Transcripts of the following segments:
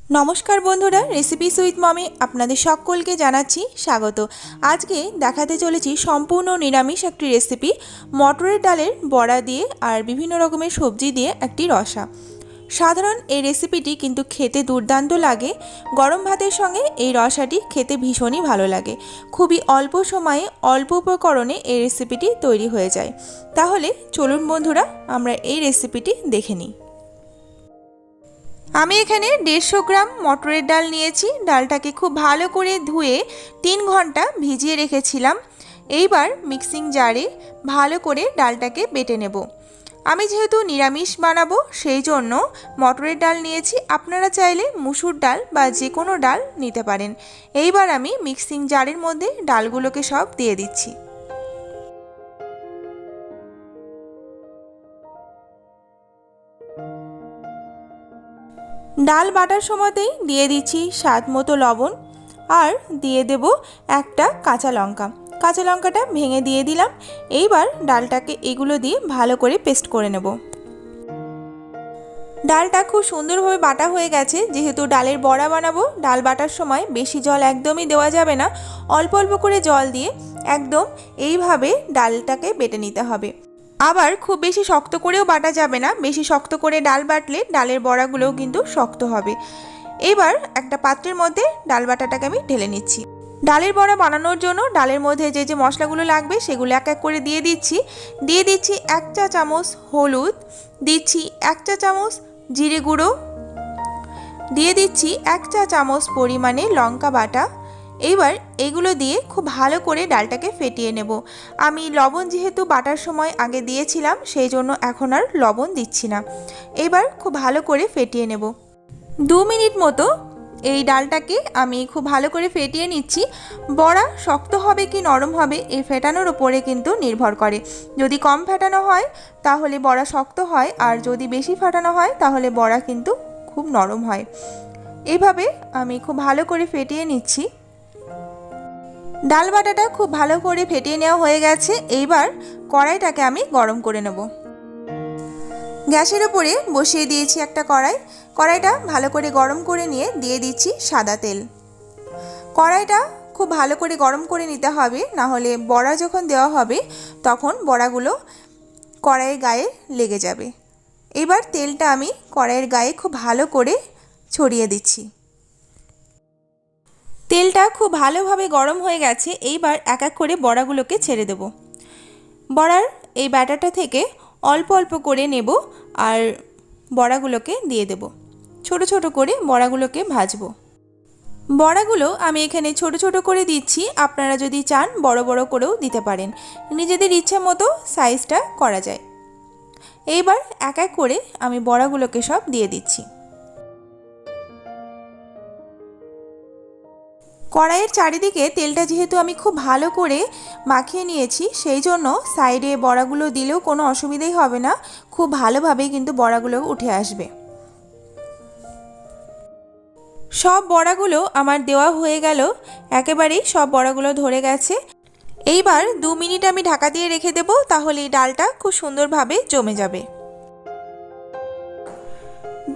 নমস্কার বন্ধুরা, recipe with মমে আপনাদের সকলকে জানাচ্ছি স্বাগত। আজকে দেখাতে চলেছি সম্পূর্ণ নিরামিষ একটি রেসিপি, মটরের ডালের বড়া দিয়ে আর বিভিন্ন রকমের সবজি দিয়ে একটি রসা। সাধারণ এই রেসিপিটি কিন্তু খেতে দুর্দান্ত লাগে। গরম ভাতের সঙ্গে এই রসাটি খেতে ভীষণই ভালো লাগে। খুবই অল্প সময়ে অল্প উপকরণে এই রেসিপিটি তৈরি হয়ে যায়। তাহলে চলুন বন্ধুরা, আমরা এই রেসিপিটি দেখে নিই। আমি এখানে 150 গ্রাম মটরের ডাল নিয়েছি। ডালটাকে খুব ভালো করে ধুয়ে 3 ঘন্টা ভিজিয়ে রেখেছিলাম। এইবার মিক্সিং জারে ভালো করে ডালটাকে বেটে নেব। আমি যেহেতু নিরামিষ বানাবো সেই জন্য মটরের ডাল নিয়েছি। আপনারা চাইলে মুসুর ডাল বা যে কোনো ডাল নিতে পারেন। এইবার আমি মিক্সিং জারের মধ্যে ডালগুলোকে সব দিয়ে দিচ্ছি। ডাল বাটার সময়তেই দিয়ে দিচ্ছি স্বাদ মতো লবণ আর দিয়ে দেব একটা কাঁচা লঙ্কা। কাঁচা লঙ্কাটা ভেঙে দিয়ে দিলাম। এইবার ডালটাকে এগুলো দিয়ে ভালো করে পেস্ট করে নেব। ডালটা খুব সুন্দরভাবে বাটা হয়ে গেছে। যেহেতু ডালের বড়া বানাবো, ডাল বাটার সময় বেশি জল একদমই দেওয়া যাবে না। অল্প অল্প করে জল দিয়ে একদম এইভাবে ডালটাকে বেটে নিতে হবে। আবার খুব বেশি শক্ত করেও বাটা যাবে না। বেশি শক্ত করে ডাল বাটলে ডালের বড়াগুলোও কিন্তু শক্ত হবে। এবার একটা পাত্রের মধ্যে ডাল বাটাটাকে আমি ঢেলে নিচ্ছি। ডালের বড়া বানানোর জন্য ডালের মধ্যে যে যে মশলাগুলো লাগবে সেগুলো এক এক করে দিয়ে দিচ্ছি। দিয়ে দিচ্ছি 1 চা চামচ হলুদ, দিচ্ছি 1 চা চামচ জিরে গুঁড়ো, দিয়ে দিচ্ছি 1 চা চামচ পরিমাণে লঙ্কা বাটা। এইবার এগুলো দিয়ে খুব ভালো করে ডালটাকে ফেটিয়ে নেব। আমি লবণ যেহেতু বাটার সময় আগে দিয়েছিলাম সেই জন্য এখন আর লবণ দিচ্ছি না। এবার খুব ভালো করে ফেটিয়ে নেব। 2 মিনিট মতো এই ডালটাকে আমি খুব ভালো করে ফেটিয়ে নিচ্ছি। বড়া শক্ত হবে কি নরম হবে এই ফেটানোর উপরে কিন্তু নির্ভর করে। যদি কম ফেটানো হয় তাহলে বড়া শক্ত হয়, আর যদি বেশি ফেটানো হয় তাহলে বড়া কিন্তু খুব নরম হয়। এইভাবে আমি খুব ভালো করে ফেটিয়ে নিচ্ছি। ডাল বাটাটা খুব ভালো করে ফেটিয়ে নেওয়া হয়ে গেছে। এইবার কড়াইটাকে আমি গরম করে নেব। গ্যাসের উপরে বসিয়ে দিয়েছি একটা কড়াই। কড়াইটা ভালো করে গরম করে নিয়ে দিয়ে দিচ্ছি সাদা তেল। কড়াইটা খুব ভালো করে গরম করে নিতে হবে, না হলে বড়া যখন দেওয়া হবে তখন বড়াগুলো কড়াইয়ের গায়ে লেগে যাবে। এবার তেলটা আমি কড়াইয়ের গায়ে খুব ভালো করে ছড়িয়ে দিচ্ছি। তেলটা খুব ভালোভাবে গরম হয়ে গেছে। এইবার এক এক করে বড়াগুলোকে ছেড়ে দেব। বড়ার এই ব্যাটারটা থেকে অল্প অল্প করে নেব আর বড়াগুলোকে দিয়ে দেব। ছোট ছোট করে বড়াগুলোকে ভাজবো। বড়াগুলো আমি এখানে ছোট ছোট করে দিচ্ছি। আপনারা যদি চান বড় বড় করেও দিতে পারেন, নিজেদের ইচ্ছে মতো সাইজটা করা যায়। এইবার এক এক করে আমি বড়াগুলোকে সব দিয়ে দিচ্ছি। কড়াইয়ের চারিদিকে তেলটা যেহেতু আমি খুব ভালো করে মাখিয়ে নিয়েছি সেই জন্য সাইডে বড়াগুলো দিলেও কোনো অসুবিধাই হবে না। খুব ভালোভাবেই কিন্তু বড়াগুলো উঠে আসবে। সব বড়াগুলো আমার দেওয়া হয়ে গেল। একেবারেই সব বড়াগুলো ধরে গেছে। এইবার 2 মিনিট আমি ঢাকা দিয়ে রেখে দেব, তাহলে এই ডালটা খুব সুন্দরভাবে জমে যাবে।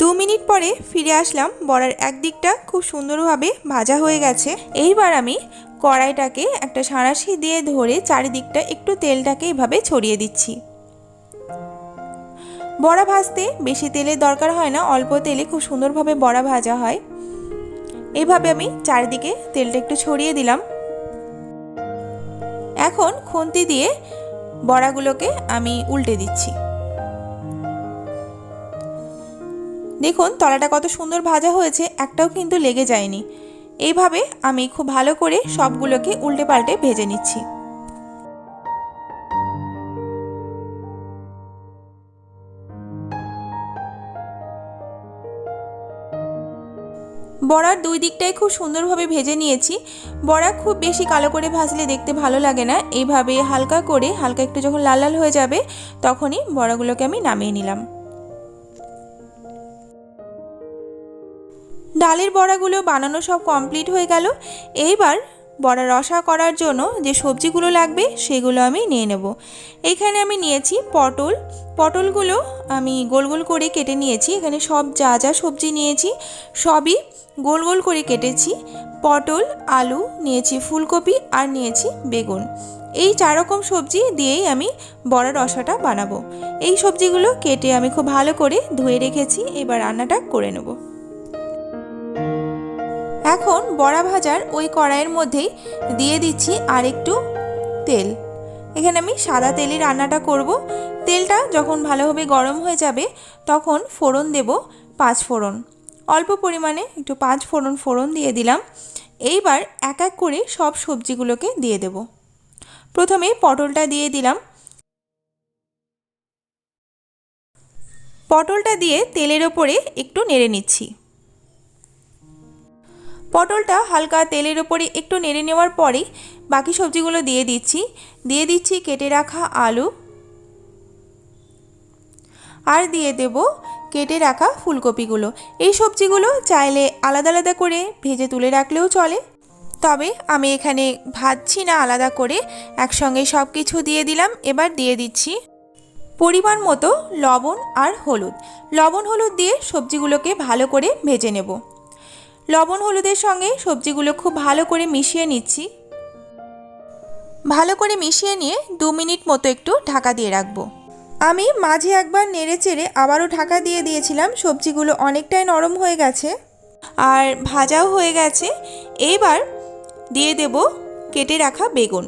2 মিনিট পরে ফিরে আসলাম। বড়ার একদিকটা খুব সুন্দরভাবে ভাজা হয়ে গেছে। এইবার আমি কড়াইটাকে একটা সাঁড়াশি দিয়ে ধরে চারিদিকটা একটু তেলটাকে এভাবে ছড়িয়ে দিচ্ছি। বড়া ভাজতে বেশি তেলের দরকার হয় না, অল্প তেলে খুব সুন্দরভাবে বড়া ভাজা হয়। এইভাবে আমি চারিদিকে তেলটা একটু ছড়িয়ে দিলাম। এখন খুন্তি দিয়ে বড়াগুলোকে আমি উল্টে দিচ্ছি। দেখুন তলাটা কত সুন্দর ভাজা হয়েছে, একটাও কিন্তু লেগে যায়নি। এইভাবে আমি খুব ভালো করে সবগুলোকে উল্টে পাল্টে ভেজে নিচ্ছি। বড়ার 2 দিকটাই খুব সুন্দরভাবে ভেজে নিয়েছি। বড়া খুব বেশি কালো করে ভাজলে দেখতে ভালো লাগে না। এইভাবে হালকা করে হালকা একটু যখন লাল লাল হয়ে যাবে তখনই বড়াগুলোকে আমি নামিয়ে নিলাম। ডালের বড়াগুলো বানানো সব কমপ্লিট হয়ে গেল। এইবার বড়া রসা করার জন্য যে সবজিগুলো লাগবে সেগুলো আমি নিয়ে নেব। এইখানে আমি নিয়েছি পটল। পটলগুলো আমি গোল গোল করে কেটে নিয়েছি। এখানে সব যা যা সবজি নিয়েছি সবই গোল গোল করে কেটেছি। পটল, আলু নিয়েছি, ফুলকপি আর নিয়েছি বেগুন। এই 4 রকম সবজি দিয়েই আমি বড়া রসাটা বানাবো। এই সবজিগুলো কেটে আমি খুব ভালো করে ধুয়ে রেখেছি। এবার রান্নাটা করে নেব। এখন বড়া ভাজার ওই কড়াইয়ের মধ্যেই দিয়ে দিচ্ছি আর একটু তেল। এখানে আমি সাদা তেলে রান্নাটা করব। তেলটা যখন ভালোভাবে গরম হয়ে যাবে তখন ফোড়ন দেব 5 ফোড়ন। অল্প পরিমাণে একটু 5 ফোড়ন দিয়ে দিলাম। এইবার এক এক করে সব সবজিগুলোকে দিয়ে দেব। প্রথমে পটলটা দিয়ে দিলাম। পটলটা দিয়ে তেলের ওপরে একটু নেড়ে নিচ্ছি। পটলটা হালকা তেলের ওপরে একটু নেড়ে নেওয়ার পরেই বাকি সবজিগুলো দিয়ে দিচ্ছি কেটে রাখা আলু, আর দিয়ে দেব কেটে রাখা ফুলকপিগুলো। এই সবজিগুলো চাইলে আলাদা আলাদা করে ভেজে তুলে রাখলেও চলে, তবে আমি এখানে ভাজছি না আলাদা করে, একসঙ্গে সব কিছু দিয়ে দিলাম। এবার দিয়ে দিচ্ছি পরিমাণ মতো লবণ আর হলুদ। লবণ হলুদ দিয়ে সবজিগুলোকে ভালো করে ভেজে নেব। লবণ হলুদের সঙ্গে সবজিগুলো খুব ভালো করে মিশিয়ে নিচ্ছি। ভালো করে মিশিয়ে নিয়ে 2 মিনিট মতো একটু ঢাকা দিয়ে রাখবো। আমি মাঝে একবার নেড়ে চেড়ে আবারও ঢাকা দিয়ে দিয়েছিলাম। সবজিগুলো অনেকটাই নরম হয়ে গেছে আর ভাজাও হয়ে গেছে। এইবার দিয়ে দেব কেটে রাখা বেগুন।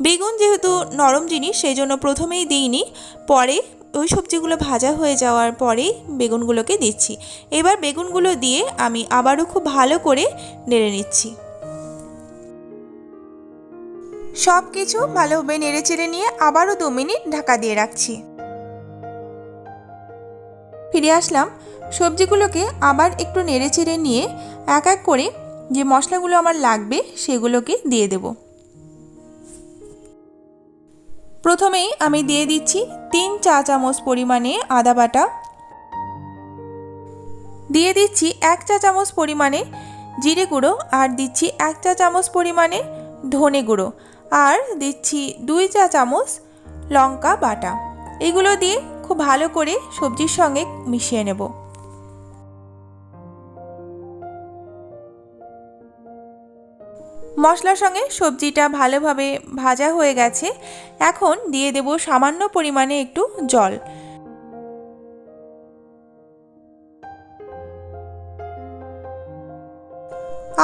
বেগুন যেহেতু নরম জিনিস সেই জন্য প্রথমেই দিইনি, পরে ওই সবজিগুলো ভাজা হয়ে যাওয়ার পরেই বেগুনগুলোকে দিচ্ছি। এবার বেগুনগুলো দিয়ে আমি আবারও খুব ভালো করে নেড়ে নিচ্ছি। সব কিছু ভালোভাবে নেড়ে চেড়ে নিয়ে আবারও 2 মিনিট ঢাকা দিয়ে রাখছি। ফিরে আসলাম। সবজিগুলোকে আবার একটু নেড়ে চেড়ে নিয়ে এক এক করে যে মশলাগুলো আমার লাগবে সেগুলোকে দিয়ে দেব। প্রথমেই আমি দিয়ে দিচ্ছি 3 চা চামচ পরিমাণে আদা বাটা, দিয়ে দিচ্ছি 1 চা চামচ পরিমাণে জিরে গুঁড়ো, আর দিচ্ছি 1 চা চামচ পরিমাণে ধনে গুঁড়ো, আর দিচ্ছি 2 চা চামচ লঙ্কা বাটা। এগুলো দিয়ে খুব ভালো করে সবজির সঙ্গে মিশিয়ে নেব। মশলার সঙ্গে সবজিটা ভালোভাবে ভাজা হয়ে গেছে। এখন দিয়ে দেব সামান্য পরিমাণে একটু জল।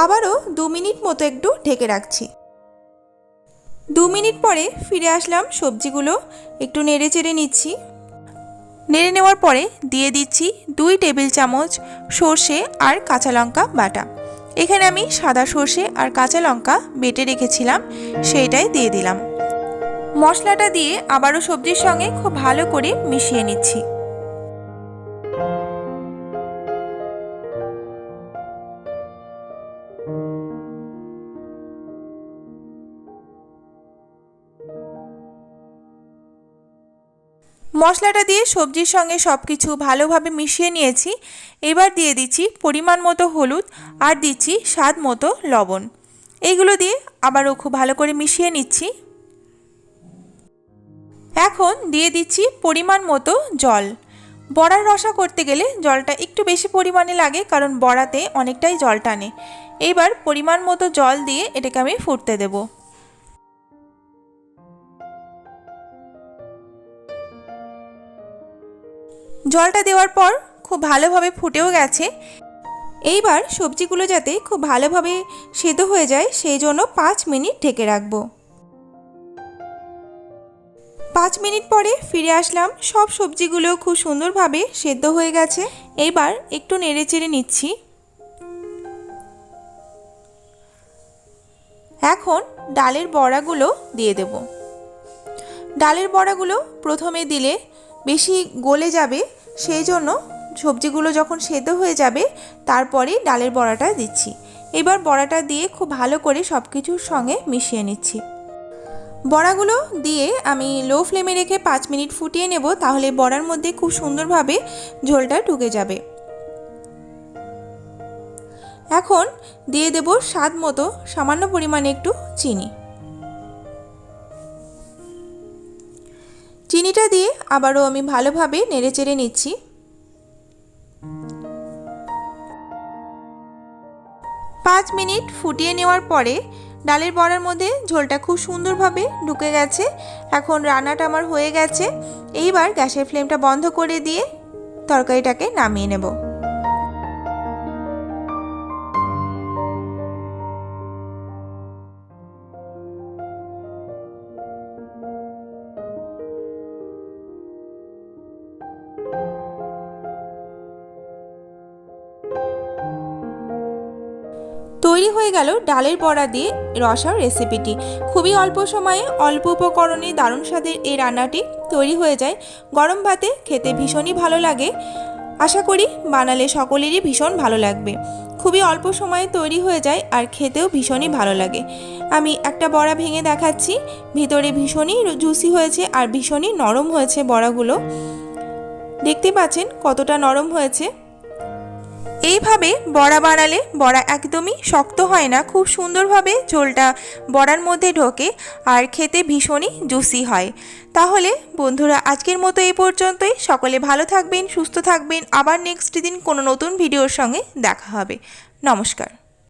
আবারও 2 মিনিট মতো একটু ঢেকে রাখছি। 2 মিনিট পরে ফিরে আসলাম। সবজিগুলো একটু নেড়ে চেড়ে নিচ্ছি। নেড়ে নেওয়ার পরে দিয়ে দিচ্ছি 2 টেবিল চামচ সর্ষে আর কাঁচা লঙ্কা বাটা। এখানে আমি সাদা সর্ষে আর কাঁচা লঙ্কা বেটে রেখেছিলাম, সেইটাই দিয়ে দিলাম। মশলাটা দিয়ে আবারও সবজির সঙ্গে খুব ভালো করে মিশিয়ে নিচ্ছি। মশলাটা দিয়ে সবজির সঙ্গে সব কিছু ভালোভাবে মিশিয়ে নিয়েছি। এবার দিয়ে দিচ্ছি পরিমাণ মতো হলুদ আর দিচ্ছি স্বাদ মতো লবণ। এইগুলো দিয়ে আবারও খুব ভালো করে মিশিয়ে নিচ্ছি। এখন দিয়ে দিচ্ছি পরিমাণ মতো জল। বড়ার রসা করতে গেলে জলটা একটু বেশি পরিমাণে লাগে, কারণ বড়াতে অনেকটাই জল টানে। এবার পরিমাণ মতো জল দিয়ে এটাকে আমি ফুটতে দেব। জলটা দেওয়ার পর খুব ভালোভাবে ফুটেও গেছে। এইবার সবজিগুলো যাতে খুব ভালোভাবে সেদ্ধ হয়ে যায় সেই জন্য 5 মিনিট ঢেকে রাখবো। 5 মিনিট পরে ফিরে আসলাম। সব সবজিগুলো খুব সুন্দরভাবে সেদ্ধ হয়ে গেছে। এইবার একটু নেড়ে চেড়ে নিচ্ছি। এখন ডালের বড়াগুলো দিয়ে দেব। ডালের বড়াগুলো প্রথমে দিলে বেশি গলে যাবে, সেই জন্য সবজিগুলো যখন সেদ্ধ হয়ে যাবে তারপরে ডালের বড়াটা দিচ্ছি। এবার বড়াটা দিয়ে খুব ভালো করে সব কিছুর সঙ্গে মিশিয়ে নিচ্ছি। বড়াগুলো দিয়ে আমি লো ফ্লেমে রেখে 5 মিনিট ফুটিয়ে নেব, তাহলে বড়ার মধ্যে খুব সুন্দরভাবে ঝোলটা ঢুকে যাবে। এখন দিয়ে দেব স্বাদ মতো সামান্য পরিমাণে একটু চিনি। চিনিটা দিয়ে আবারও আমি ভালোভাবে নেড়েচেড়ে নিচ্ছি। পাঁচ মিনিট ফুটিয়ে নেওয়ার পরে ডালের বড়ার মধ্যে ঝোলটা খুব সুন্দরভাবে ঢুকে গেছে। এখন রান্নাটা আমার হয়ে গেছে। এইবার গ্যাসের ফ্লেমটা বন্ধ করে দিয়ে তরকারিটাকে নামিয়ে নেব। তৈরি হয়ে গেল ডালের বড়া দিয়ে রসার রেসিপিটি। খুবই অল্প সময়ে অল্প উপকরণে দারুণ স্বাদের এই রান্নাটি তৈরি হয়ে যায়। গরম ভাতে খেতে ভীষণই ভালো লাগে। আশা করি বানালে সকলেরই ভীষণ ভালো লাগবে। খুবই অল্প সময়ে তৈরি হয়ে যায় আর খেতেও ভীষণই ভালো লাগে। আমি একটা বড়া ভেঙে দেখাচ্ছি। ভিতরে ভীষণই জুসি হয়েছে আর ভীষণই নরম হয়েছে বড়াগুলো। দেখতে পাচ্ছেন কতটা নরম হয়েছে। এইভাবে বড়া বানালে বড়া একদমই শক্ত হয় না, খুব সুন্দরভাবে ঝোলটা বড়ার মধ্যে ঢোকে আর খেতে ভীষণই জুসি হয়। তাহলে বন্ধুরা আজকের মতো এই পর্যন্তই। সকলে ভালো থাকবেন, সুস্থ থাকবেন। আবার নেক্সট দিন কোনো নতুন ভিডিওর সঙ্গে দেখা হবে। নমস্কার।